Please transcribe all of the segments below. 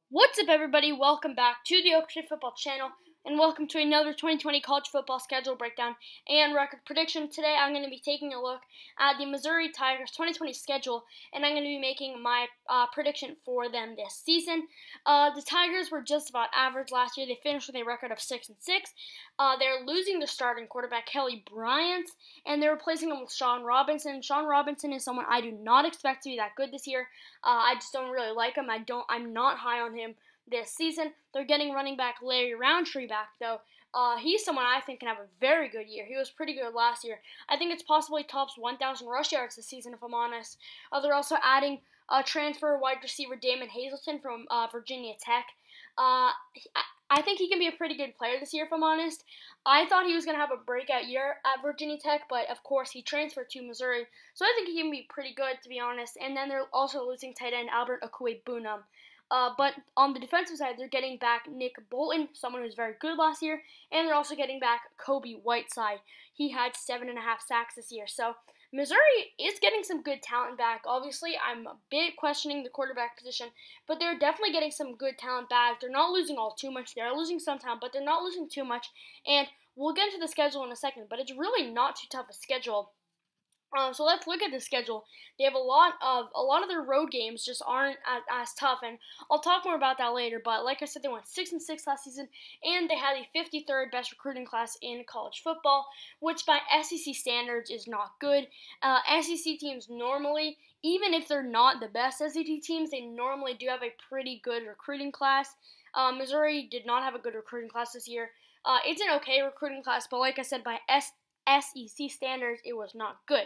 What's up, everybody? Welcome back to the Oak Tree Football channel, and welcome to another 2020 college football schedule breakdown and record prediction. Today, I'm going to be taking a look at the Missouri Tigers 2020 schedule, and I'm going to be making my prediction for them this season. The Tigers were just about average last year. They finished with a record of 6-6. They're losing their starting quarterback, Kelly Bryant, and they're replacing him with Shawn Robinson. Shawn Robinson is someone I do not expect to be that good this year. I just don't really like him. I'm not high on him this season. They're getting running back Larry Roundtree back, though. He's someone I think can have a very good year. He was pretty good last year. I think it's possibly tops 1,000 rush yards this season, if I'm honest. They're also adding transfer wide receiver Damon Hazleton from Virginia Tech. I think he can be a pretty good player this year, if I'm honest. I thought he was going to have a breakout year at Virginia Tech, but of course he transferred to Missouri, so I think he can be pretty good, to be honest. And then they're also losing tight end Albert Okwuegbunam. But on the defensive side, they're getting back Nick Bolton, someone who was very good last year, and they're also getting back Kobe Whiteside. He had 7.5 sacks this year. So Missouri is getting some good talent back. Obviously, I'm a bit questioning the quarterback position, but they're definitely getting some good talent back. They're not losing all too much. They're losing some talent, but they're not losing too much. And we'll get into the schedule in a second, but it's really not too tough a schedule. So let's look at the schedule. They have a lot of their road games just aren't as tough, and I'll talk more about that later. But like I said, they went 6-6 last season, and they had the 53rd best recruiting class in college football, which by SEC standards is not good. SEC teams normally, even if they're not the best SEC teams, they normally do have a pretty good recruiting class. Missouri did not have a good recruiting class this year. It's an okay recruiting class, but like I said, by SEC standards, it was not good.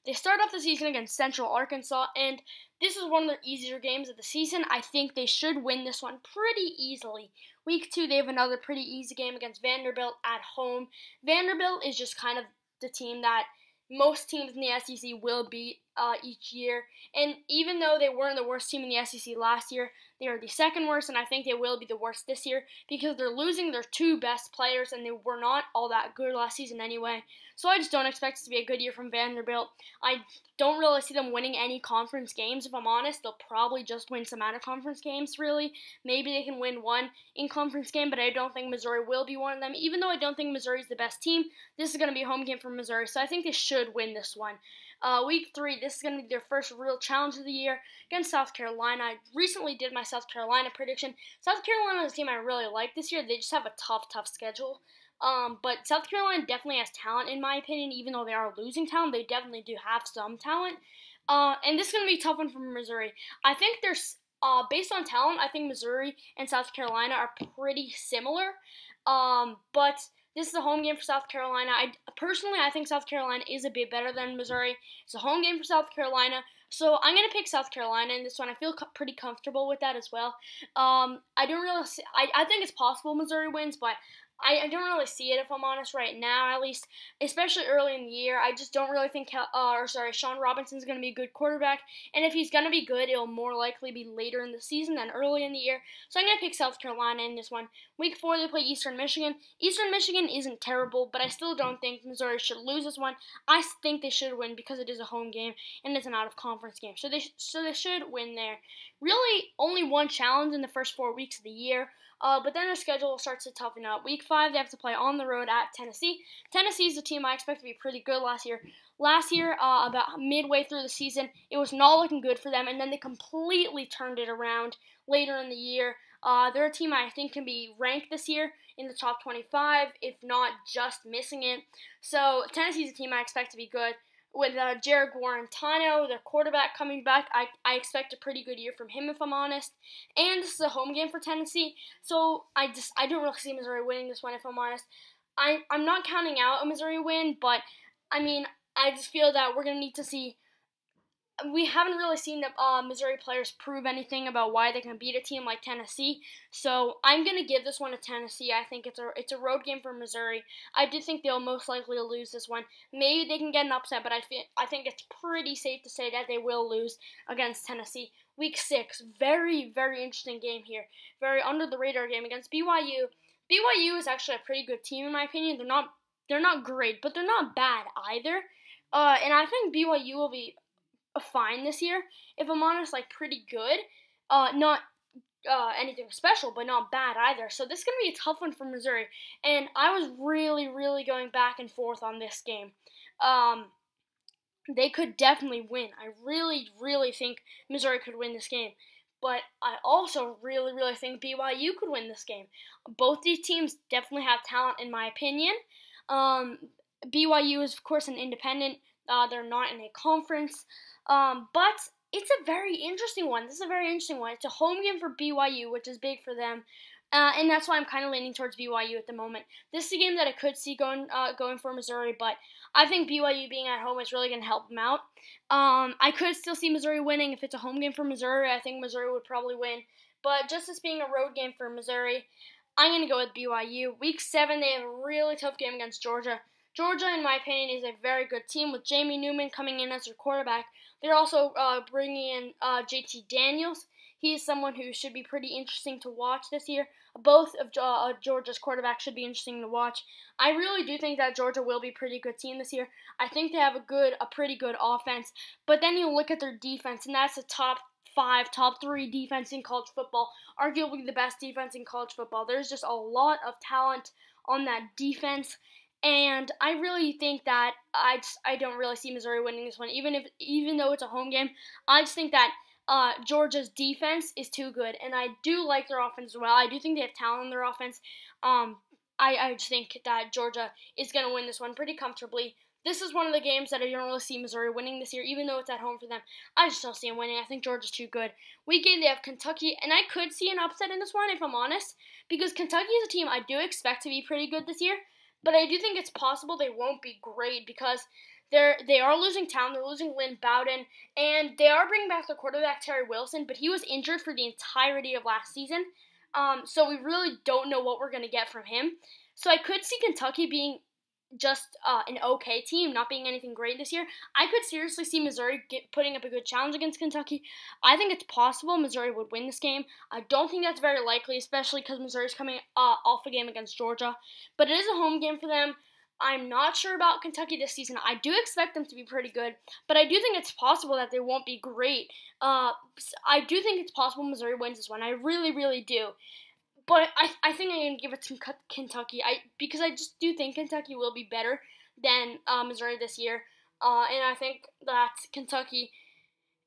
They start off the season against Central Arkansas, and this is one of their easier games of the season. I think they should win this one pretty easily. Week 2, they have another pretty easy game against Vanderbilt at home. Vanderbilt is just kind of the team that most teams in the SEC will beat each year. And even though they weren't the worst team in the SEC last year, they are the second worst, and I think they will be the worst this year because they're losing their two best players, and they were not all that good last season anyway. So I just don't expect it to be a good year from Vanderbilt. I don't really see them winning any conference games, if I'm honest. They'll probably just win some out-of-conference games, really. Maybe they can win one in-conference game, but I don't think Missouri will be one of them. Even though I don't think Missouri's the best team, this is going to be a home game for Missouri, so I think they should win this one. Week 3, this is going to be their first real challenge of the year against South Carolina. I recently did my South Carolina prediction. South Carolina is a team I really like this year. They just have a tough schedule. But South Carolina definitely has talent, in my opinion. Even though they are losing talent, they definitely do have some talent. And this is going to be a tough one for Missouri. I think there's, based on talent, I think Missouri and South Carolina are pretty similar. But this is a home game for South Carolina. I think South Carolina is a bit better than Missouri. It's a home game for South Carolina, so I'm gonna pick South Carolina in this one. I feel pretty comfortable with that as well. I think it's possible Missouri wins, but I don't really see it, if I'm honest, right now, at least, especially early in the year. I just don't really think, Shawn Robinson's going to be a good quarterback, and if he's going to be good, it'll more likely be later in the season than early in the year, so I'm going to pick South Carolina in this one. Week 4, they play Eastern Michigan. Eastern Michigan isn't terrible, but I still don't think Missouri should lose this one. I think they should win because it is a home game, and it's an out-of-conference game, so they should win there. Really, only one challenge in the first 4 weeks of the year. But then their schedule starts to toughen up. Week 5, they have to play on the road at Tennessee. Tennessee is a team I expect to be pretty good last year. Last year, about midway through the season, it was not looking good for them, and then they completely turned it around later in the year. They're a team I think can be ranked this year in the top 25, if not just missing it. So Tennessee's a team I expect to be good. With Jared Guarantano, their quarterback, coming back, I expect a pretty good year from him, if I'm honest. And this is a home game for Tennessee, so I don't really see Missouri winning this one, if I'm honest. I'm not counting out a Missouri win, but, I mean, I just feel that we're going to need to see. We haven't really seen the Missouri players prove anything about why they can beat a team like Tennessee, so I'm going to give this one to Tennessee. I think it's a road game for Missouri. I do think they'll most likely lose this one. Maybe they can get an upset, but I think it's pretty safe to say that they will lose against Tennessee. Week 6, very, very interesting game here. Very under-the-radar game against BYU. BYU is actually a pretty good team, in my opinion. They're not great, but they're not bad either. And I think BYU will be fine this year, if I'm honest, like pretty good. Not anything special, but not bad either. So this is going to be a tough one for Missouri. And I was really, really going back and forth on this game. They could definitely win. I really, really think Missouri could win this game. But I also really, really think BYU could win this game. Both these teams definitely have talent, in my opinion. BYU is, of course, an independent. They're not in a conference. But it's a very interesting one. This is a very interesting one. It's a home game for BYU, which is big for them. And that's why I'm kind of leaning towards BYU at the moment. This is a game that I could see going for Missouri, but I think BYU being at home is really going to help them out. I could still see Missouri winning if it's a home game for Missouri. I think Missouri would probably win. But just as being a road game for Missouri, I'm going to go with BYU. Week 7, they have a really tough game against Georgia. Georgia, in my opinion, is a very good team with Jamie Newman coming in as their quarterback. They're also bringing in JT Daniels. He is someone who should be pretty interesting to watch this year. Both of Georgia's quarterbacks should be interesting to watch. I really do think that Georgia will be a pretty good team this year. I think they have a pretty good offense. But then you look at their defense, and that's a top 5, top 3 defense in college football. Arguably the best defense in college football. There's just a lot of talent on that defense. And I really think that I don't really see Missouri winning this one, even though it's a home game. I just think that Georgia's defense is too good, and I do like their offense as well. I do think they have talent in their offense. I just think that Georgia is going to win this one pretty comfortably. This is one of the games that I don't really see Missouri winning this year, even though it's at home for them. I just don't see them winning. I think Georgia's too good. Week 8, they have Kentucky, and I could see an upset in this one, if I'm honest, because Kentucky is a team I do expect to be pretty good this year, but I do think it's possible they won't be great because they are losing talent. They're losing Lynn Bowden, and they are bringing back their quarterback, Terry Wilson, but he was injured for the entirety of last season, so we really don't know what we're going to get from him. So I could see Kentucky being just an okay team, not being anything great this year. I could seriously see Missouri putting up a good challenge against Kentucky. I think it's possible Missouri would win this game. I don't think that's very likely, especially because Missouri's coming off a game against Georgia. But it is a home game for them. I'm not sure about Kentucky this season. I do expect them to be pretty good, but I do think it's possible that they won't be great. I do think it's possible Missouri wins this one. I really, really do. But I think I'm going to give it to Kentucky because I just do think Kentucky will be better than Missouri this year. And I think that Kentucky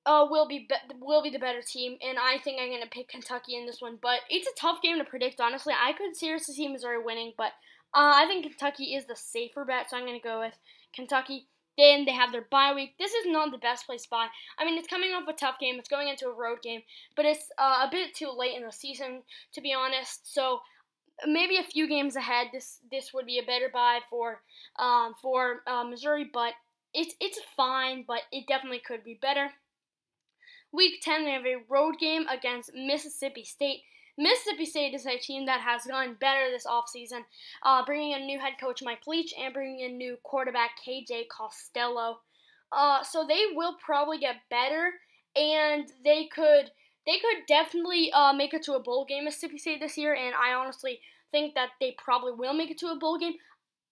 will be the better team. And I think I'm going to pick Kentucky in this one. But it's a tough game to predict, honestly. I could seriously see Missouri winning, but I think Kentucky is the safer bet, so I'm going to go with Kentucky. Then they have their bye week. This is not the best place bye. I mean, it's coming off a tough game. It's going into a road game, but it's a bit too late in the season, to be honest. So maybe a few games ahead, this would be a better bye for Missouri, but it's fine, but it definitely could be better. Week 10, they have a road game against Mississippi State. Mississippi State is a team that has gotten better this offseason, bringing in new head coach Mike Leach and bringing in new quarterback KJ Costello. So they will probably get better, and they could definitely make it to a bowl game, Mississippi State, this year, and I honestly think that they probably will make it to a bowl game.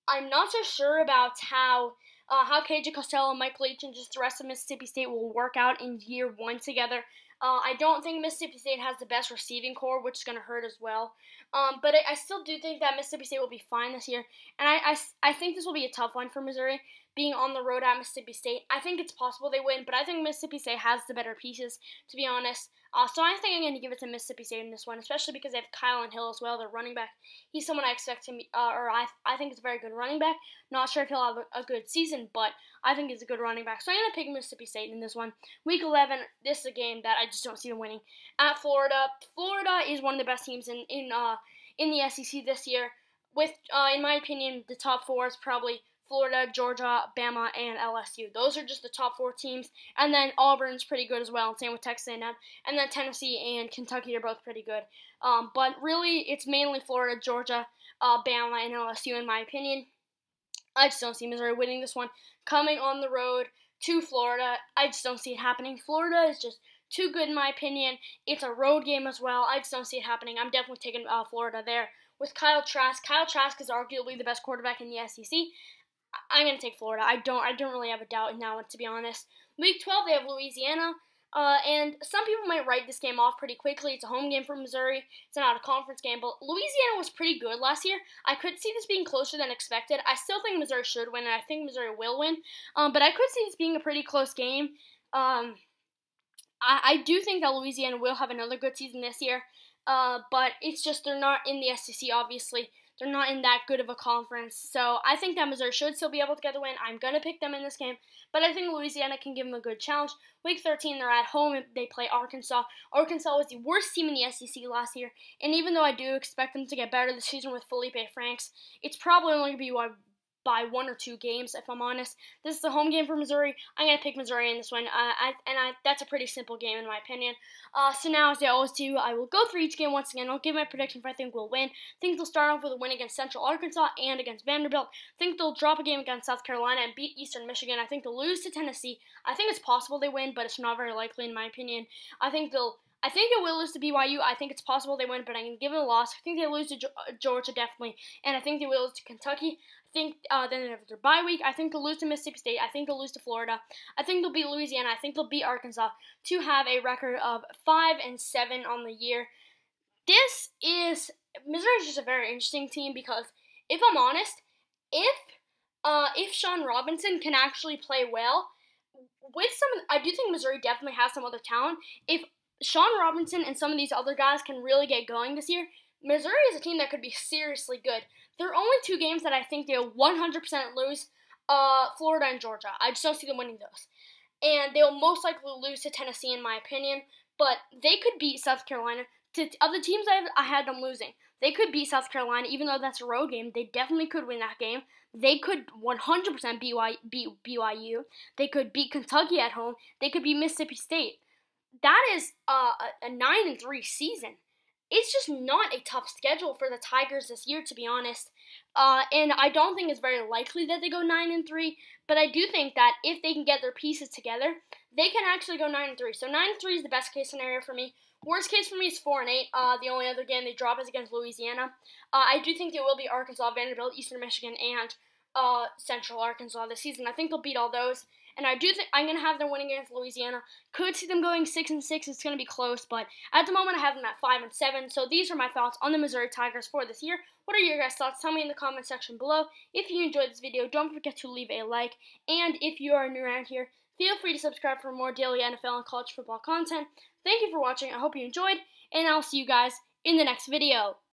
I'm not so sure about how KJ Costello and Mike Leach and just the rest of Mississippi State will work out in year 1 together. I don't think Mississippi State has the best receiving core, which is going to hurt as well. But I still do think that Mississippi State will be fine this year. And I think this will be a tough one for Missouri, being on the road at Mississippi State. I think it's possible they win, but I think Mississippi State has the better pieces, to be honest. So I think I'm going to give it to Mississippi State in this one, especially because they have Kylan Hill as well, their running back. He's someone I expect to I think is a very good running back. Not sure if he'll have a good season, but I think he's a good running back. So I'm going to pick Mississippi State in this one. Week 11, this is a game that I just don't see them winning. At Florida. Florida is one of the best teams in the SEC this year. With, in my opinion, the top 4 is probably Florida, Georgia, Bama, and LSU. Those are just the top 4 teams. And then Auburn's pretty good as well, and same with Texas A&M. And then Tennessee and Kentucky are both pretty good. But really, it's mainly Florida, Georgia, Bama, and LSU, in my opinion. I just don't see Missouri winning this one. Coming on the road to Florida, I just don't see it happening. Florida is just too good, in my opinion. It's a road game as well. I just don't see it happening. I'm definitely taking Florida there. With Kyle Trask. Kyle Trask is arguably the best quarterback in the SEC. I'm going to take Florida. I don't really have a doubt in that one, to be honest. Week 12, they have Louisiana. And some people might write this game off pretty quickly. It's a home game for Missouri. It's not a conference game, but Louisiana was pretty good last year. I could see this being closer than expected. I still think Missouri should win, and I think Missouri will win. But I could see this being a pretty close game. I do think that Louisiana will have another good season this year, but it's just they're not in the SEC, obviously. They're not in that good of a conference, so I think that Missouri should still be able to get the win. I'm going to pick them in this game, but I think Louisiana can give them a good challenge. Week 13, they're at home, and they play Arkansas. Arkansas was the worst team in the SEC last year, and even though I do expect them to get better this season with Felipe Franks, it's probably only going to be by 1 or 2 games, if I'm honest. This is a home game for Missouri. I'm going to pick Missouri in this one, that's a pretty simple game in my opinion. So now, as I always do, I will go through each game once again. I'll give my prediction for I think we'll win. I think they'll start off with a win against Central Arkansas and against Vanderbilt. I think they'll drop a game against South Carolina and beat Eastern Michigan. I think they'll lose to Tennessee. I think it's possible they win, but it's not very likely in my opinion. I think they will lose to BYU. I think it's possible they win, but I'm going to give it a loss. I think they lose to Georgia, definitely. And I think they will lose to Kentucky. I think then they have their bye week. I think they'll lose to Mississippi State. I think they'll lose to Florida. I think they'll beat Louisiana. I think they'll beat Arkansas to have a record of 5-7 on the year. Missouri is just a very interesting team because, if I'm honest, if Shawn Robinson can actually play well, I do think Missouri definitely has some other talent. If Shawn Robinson and some of these other guys can really get going this year, Missouri is a team that could be seriously good. There are only 2 games that I think they'll 100% lose, Florida and Georgia. I just don't see them winning those. And they'll most likely lose to Tennessee, in my opinion. But they could beat South Carolina. Of the teams I had them losing, they could beat South Carolina, even though that's a road game. They definitely could win that game. They could 100% beat BYU. They could beat Kentucky at home. They could beat Mississippi State. That is a 9-3 season. It's just not a tough schedule for the Tigers this year, to be honest. And I don't think it's very likely that they go 9-3. But I do think that if they can get their pieces together, they can actually go 9-3. So 9-3 is the best case scenario for me. Worst case for me is 4-8. The only other game they drop is against Louisiana. I do think they will be Arkansas, Vanderbilt, Eastern Michigan, and Central Arkansas this season. I think they'll beat all those. And I do think I'm going to have them winning against Louisiana. Could see them going 6-6. It's going to be close, but at the moment I have them at 5-7. So these are my thoughts on the Missouri Tigers for this year. What are your guys' thoughts? Tell me in the comment section below. If you enjoyed this video, don't forget to leave a like. And if you are new around here, feel free to subscribe for more daily NFL and college football content. Thank you for watching. I hope you enjoyed, and I'll see you guys in the next video.